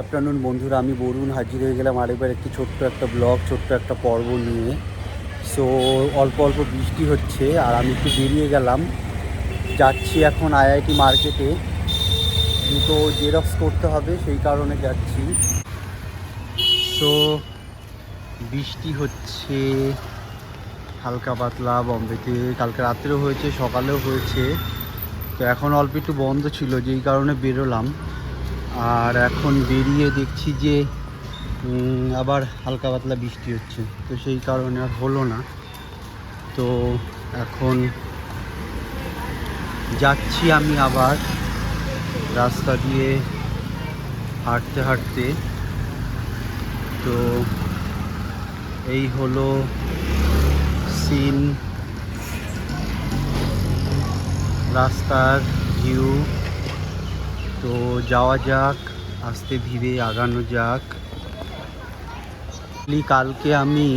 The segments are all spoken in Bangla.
আফটারনুন বন্ধুরা, আমি বরুণ হাজির হয়ে গেলাম আরেকবার একটি ছোট্ট একটা ব্লগ, ছোট্ট একটা পর্ব নিয়ে। সো অল্প অল্প বৃষ্টি হচ্ছে আর আমি একটু বেরিয়ে গেলাম, যাচ্ছি এখন আইআইটি মার্কেটে। দুটো জেরক্স করতে হবে, সেই কারণে যাচ্ছি। সো বৃষ্টি হচ্ছে হালকা পাতলা বম্বেতে, কালকে রাত্রেও হয়েছে, সকালেও হয়েছে। তো এখন অল্প একটু বন্ধ ছিল, যেই কারণে বেরোলাম। আর এখন বেরিয়ে দেখছি যে আবার হালকা পাতলা বৃষ্টি হচ্ছে, তো সেই কারণে আর হলো না। তো এখন যাচ্ছি আমি আবার রাস্তা দিয়ে হাঁটতে হাঁটতে। তো এই হলো সিন, রাস্তার ভিউ। তো যাওয়া যাক, আস্তে ধীরে আগানো যাক। কালকে আমি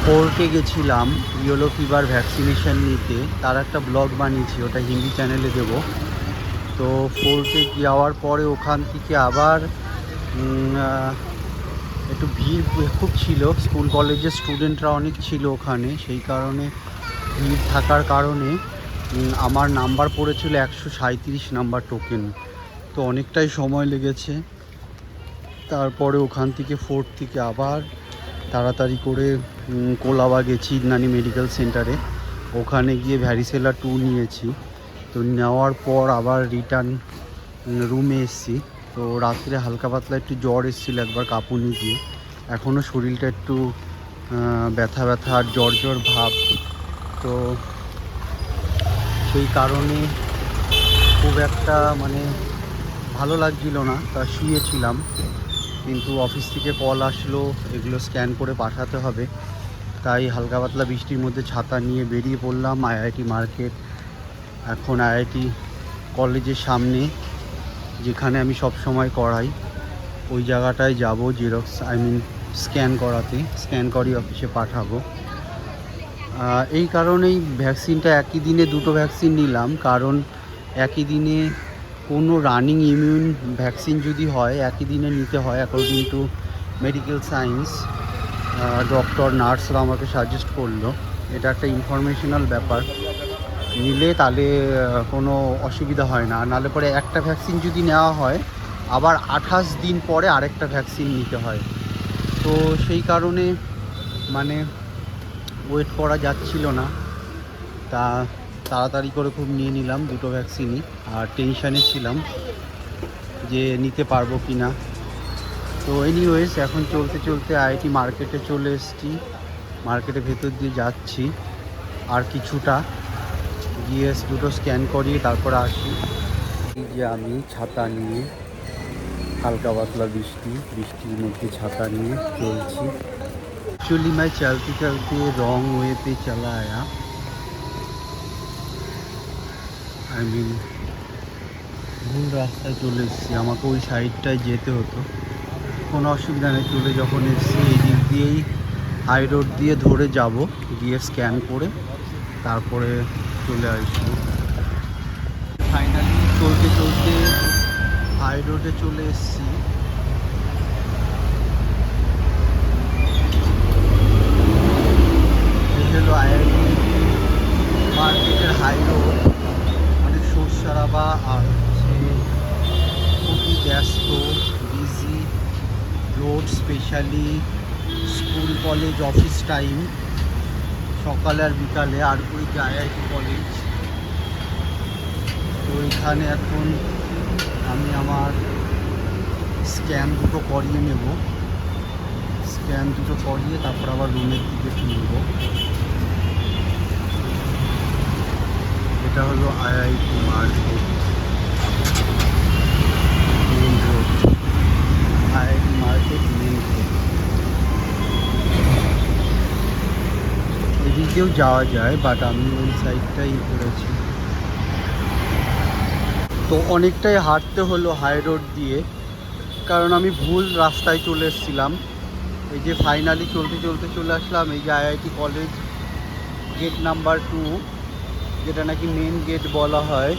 কোর্টে গেছিলাম ইয়েলো ফিভার ভ্যাকসিনেশন নিতে, তার একটা ব্লগ বানিয়েছি, ওটা হিন্দি চ্যানেলে দেব। তো কোর্টে যাওয়ার পরে ওখান থেকে আবার একটু ভিড় খুব ছিল, স্কুল কলেজের স্টুডেন্টরা অনেক ছিল ওখানে, সেই কারণে ভিড় থাকার কারণে আমার নাম্বার পড়েছিল 137 নাম্বার টোকেন। তো অনেকটাই সময় লেগেছে। তারপরে ওখান থেকে ফোর্ট থেকে আবার তাড়াতাড়ি করে কোলাবা গেছি ইগনানি মেডিকেল সেন্টারে, ওখানে গিয়ে ভ্যারিসেলা 2 নিয়েছি। তো নেওয়ার পর আবার রিটার্ন রুমে এসেছি। তো রাত্রে হালকা পাতলা একটু জ্বর এসেছিলো একবার কাঁপুনি দিয়ে, এখনও শরীরটা একটু ব্যথা ব্যথা আর জ্বর জ্বর ভাব। তো সেই কারণে খুব একটা ভালো লাগছিল না, তা শুয়েছিলাম। কিন্তু অফিস থেকে কল আসলো, এগুলো স্ক্যান করে পাঠাতে হবে, তাই হালকা পাতলা বৃষ্টির মধ্যে ছাতা নিয়ে বেরিয়ে পড়লাম আইআইটি মার্কেট। এখন আইআইটি কলেজের সামনে, যেখানে আমি সব সময় করাই, ওই জায়গাটায় যাব জেরক্স স্ক্যান করাতে, স্ক্যান করি অফিসে পাঠাবো। এই কারণেই ভ্যাকসিনটা একই দিনে দুটো ভ্যাকসিন নিলাম, কারণ একই দিনে কোনো রানিং ইমিউন ভ্যাকসিন যদি হয় একই দিনে নিতে হয় according to medical science. Doctor নার্সরা আমাকে সাজেস্ট করলো, এটা একটা ইনফরমেশনাল ব্যাপার, নিলে তাহলে কোনো অসুবিধা হয় না। নাহলে পরে একটা ভ্যাকসিন যদি নেওয়া হয় আবার 28 দিন পরে আরেকটা ভ্যাকসিন নিতে হয়। তো সেই কারণে ওয়েট করা যাচ্ছিল না, তা তাড়াতাড়ি করে খুব নিয়ে নিলাম দুটো ভ্যাকসিনই। আর টেনশানে ছিলাম যে নিতে পারবো কি না। তো এনিওয়েজ এখন চলতে চলতে আইআইটি মার্কেটে চলে এসেছি, মার্কেটের ভেতর দিয়ে যাচ্ছি। আর কিছুটা গিয়ে দুটো স্ক্যান করিয়ে তারপরে আসি। এই যে আমি ছাতা নিয়ে, হালকা পাতলা বৃষ্টির মধ্যে ছাতা নিয়ে চলছি। एक्चुअली मैं चलते चलते रॉन्ग वे पे चला आया, ভুল রাস্তায় চলে এসেছি, আমাকে ওই সাইডটায় যেতে হতো। কোনো অসুবিধা নেই, চলে যখন এসেছি এই দিক দিয়েই হাই রোড দিয়ে ধরে যাব, গিয়ে স্ক্যান করে তারপরে চলে আসবো। ফাইনালি চলতে চলতে হাই রোডে চলে এসেছি। এই হলো আইআইটি মার্কেটের হাই রোড, অনেক শোর সারাবা আর খুবই ব্যস্ত busy road, specially school college office time, সকালে আর বিকালে। আর ওই যে আইআইটি কলেজ, তো এখানে এখন আমি আমার স্ক্যান দুটো করিয়ে নেব, স্ক্যান দুটো করিয়ে তারপর আবার রুমের দিকে ফিরব। এটা হলো IIT market main road, IIT market main road. এদিকেও যাওয়া যায়, বাট আমি ওই সাইডটাই করেছি। তো অনেকটাই হাঁটতে হলো হাই রোড দিয়ে, কারণ আমি ভুল রাস্তায় চলে এসেছিলাম। এই যে ফাইনালি চলতে চলতে চলে আসলাম এই যে আইআইটি কলেজ গেট নাম্বার 2, যেটা নাকি মেন গেট বলা হয়।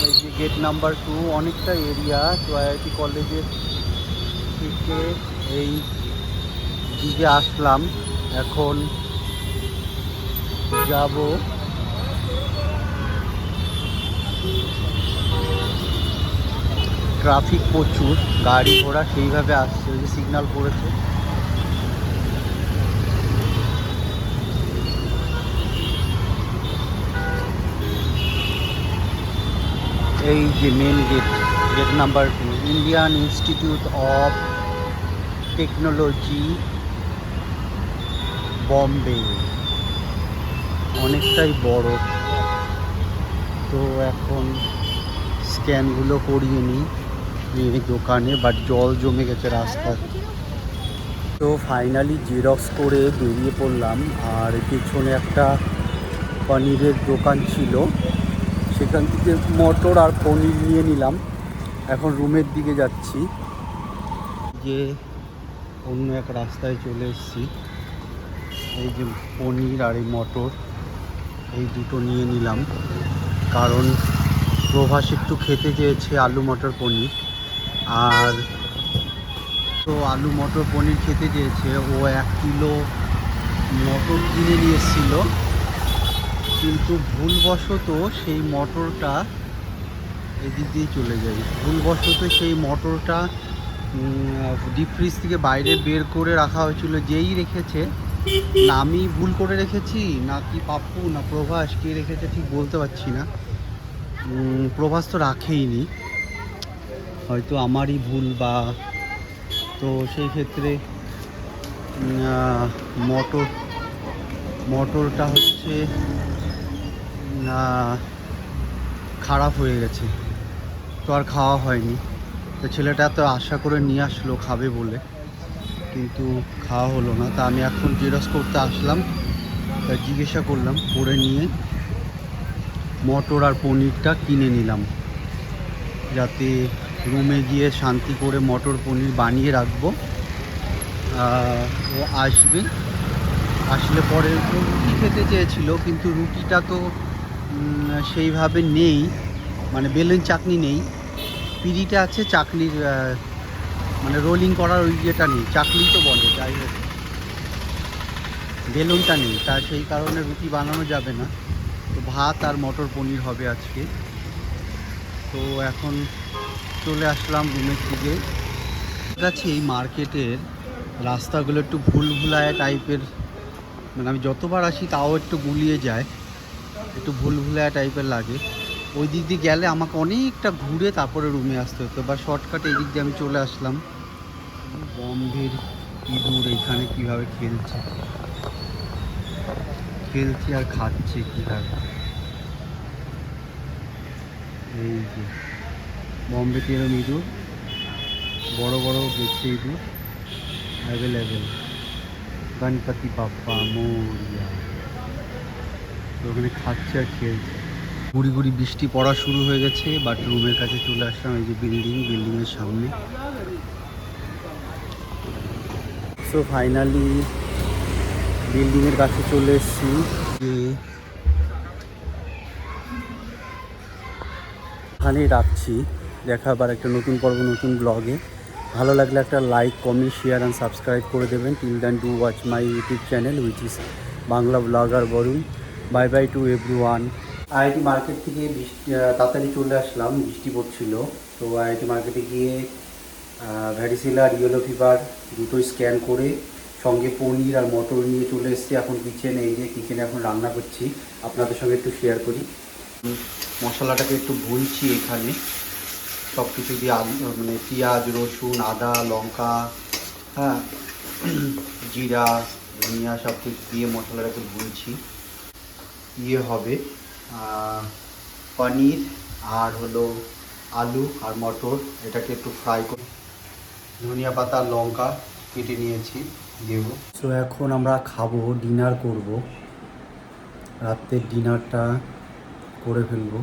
এই যে গেট নাম্বার 2, অনেকটা এরিয়া। তো আইআইটি কলেজের থেকে এই দিকে আসলাম, এখন যাব ট্রাফিক প্রচুর, গাড়ি ঘোড়া সেইভাবে আসছে, ওই যে সিগন্যাল পড়েছে। এই যে main gate, gate number 2, Indian Institute of Technology Bombay, অনেকটাই বড়। তো এখন স্ক্যানগুলো করিয়ে নিই এই দোকানে, বাট জল জমে গেছে রাস্তায়। তো ফাইনালি জেরক্স করে বেরিয়ে পড়লাম, আর পেছনে একটা পনিরের দোকান ছিল, সেখান থেকে মটর আর পনির নিয়ে নিলাম। এখন রুমের দিকে যাচ্ছি, যে অন্য এক রাস্তায় চলে এসেছি। এই যে পনির আর এই মটর, এই দুটো নিয়ে নিলাম, কারণ প্রভাস একটু খেতে চেয়েছে আলু মটর পনির। আর তো আলু মটর পনির খেতে চেয়েছে, ও 1 কিলো মটর কিনে নিয়ে এসেছিল, কিন্তু ভুলবশত সেই মটরটা এদিক দিয়ে চলে যায়। ভুলবশত সেই মটরটা ডিপ ফ্রিজ থেকে বাইরে বের করে রাখা হয়েছিল, যেই রেখেছে, না আমি ভুল করে রেখেছি, না কি পাপ্পু না প্রভাস কে রেখেছে ঠিক বলতে পারছি না। প্রভাস তো রাখেইনি, হয়তো আমারই ভুল, বা তো সেই ক্ষেত্রে মটরটা হচ্ছে খারাপ হয়ে গেছে, তো আর খাওয়া হয়নি। তো ছেলেটা তো আশা করে নিয়ে আসলো খাবে বলে, কিন্তু খাওয়া হলো না। তা আমি এখন জেরক্স করতে আসলাম, তা জিজ্ঞাসা করলাম, করে নিয়ে মটর আর পনিরটা কিনে নিলাম, যাতে রুমে গিয়ে শান্তি করে মটর পনির বানিয়ে রাখবো। ও আসবে, আসলে পরে রুটি খেতে চেয়েছিল, কিন্তু রুটিটা তো সেইভাবে নেই, মানে বেলুন চাটনি নেই, পিড়িটা আছে, চাকলির মানে রোলিং করার ওই ইয়েটা নেই, চাকলি তো বলে, যাই হোক বেলুনটা নেই, তা সেই কারণে রুটি বানানো যাবে না। তো ভাত আর মটর পনির হবে আজকে। তো এখন চলে আসলাম রুমের দিকে। কাছে এই মার্কেটের রাস্তাগুলো একটু ভুলভুলায়া টাইপের, মানে আমি যতবার আসি তাও একটু গুলিয়ে যায়, একটু ভুলভুলায়া টাইপের লাগে। ওই দিক দিয়ে গেলে আমাকে অনেকটা ঘুরে তারপরে রুমে আসতে হতো, বা শর্টকাটে এই দিক দিয়ে আমি চলে আসলাম। বম্বের ইঁদুর এখানে কীভাবে খেলছে আর খাচ্ছে কীভাবে, এই যে বম্বেতে এরম ইঁদুর, বড় বড় দেখছে ইঁদুর অ্যাভেলেবেল। গণপতি বাপ্পা মোরিয়া, তো ওখানে খাচ্ছে আর খেলছে। গুড়ি গুড়ি বৃষ্টি পড়া শুরু হয়ে গেছে, বাট রুমের কাছে চলে আসলাম, এই যে বিল্ডিংয়ের সামনে। সো ফাইনালি বিল্ডিংয়ের কাছে চলে এসেছি, যে এখানেই রাখছি। দেখা আবার একটা নতুন পর্ব নতুন ব্লগে। ভালো লাগলে একটা like, comment, share and subscribe করে দেবেন। Till then do watch my YouTube channel which is Bangla blogger Barun. Bye bye to everyone. IIT market থেকে তাড়াতাড়ি চলে আসলাম, বৃষ্টি পড়ছিল। তো আইআইটি মার্কেটে গিয়ে ভ্যারিসিলা আর ইয়েলো ফিভার দুটোই স্ক্যান করে সঙ্গে পনির আর মটর নিয়ে চলে এসেছি। এখন কিচেনে, এই যে কিচেনে এখন রান্না করছি, আপনাদের সঙ্গে একটু শেয়ার করি। মশলাটাকে একটু ভুনছি এখানে, সব কিছু দিয়ে আলু, মানে পেঁয়াজ, রসুন, আদা, লঙ্কা, হ্যাঁ, জিরা, ধনিয়া, সব কিছু দিয়ে মশলাটাকে ভুনছি। ইয়ে হবে পনির আর হলো আলু আর মটর, এটাকে একটু ফ্রাই করে ধনিয়া পাতা, লঙ্কা কেটে নিয়েছি, দেবো। সো এখন আমরা খাবো, ডিনার করব, রাত্রের ডিনারটা করে ফেলবো।